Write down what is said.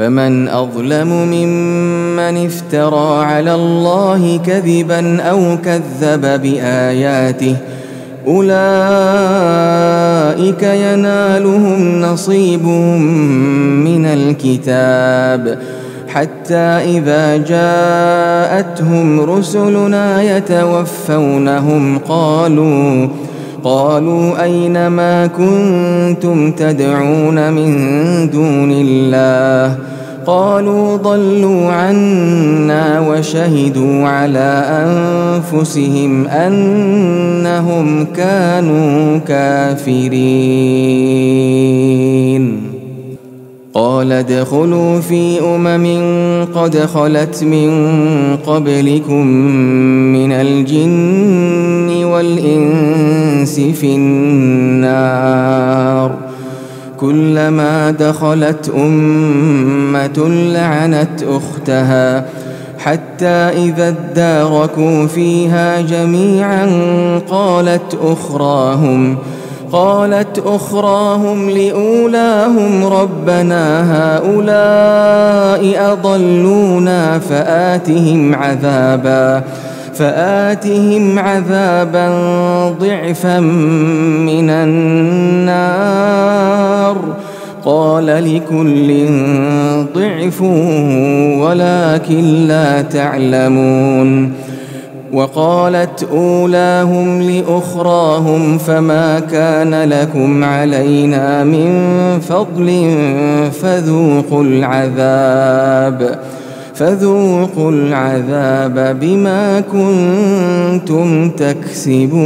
فمن أظلم ممن افترى على الله كذبا أو كذب بآياته أولئك ينالهم نصيبهم من الكتاب حتى إذا جاءتهم رسلنا يتوفونهم قالوا أين ما كنتم تدعون من دون الله قالوا ضلوا عنا وشهدوا على أنفسهم أنهم كانوا كافرين. قال ادخلوا في قد خلت من قبلكم من الجن والإنس في النار كلما دخلت أمة لعنت أختها حتى إذا اداركوا فيها جميعا قالت أخراهم لأولاهم ربنا هؤلاء أضلونا فآتهم عذابا ضعفا من النار قال لكل ضعف ولكن لا تعلمون. وقالت أولاهم لأخراهم فما كان لكم علينا من فضل فذوقوا العذاب بما كنتم تكسبون.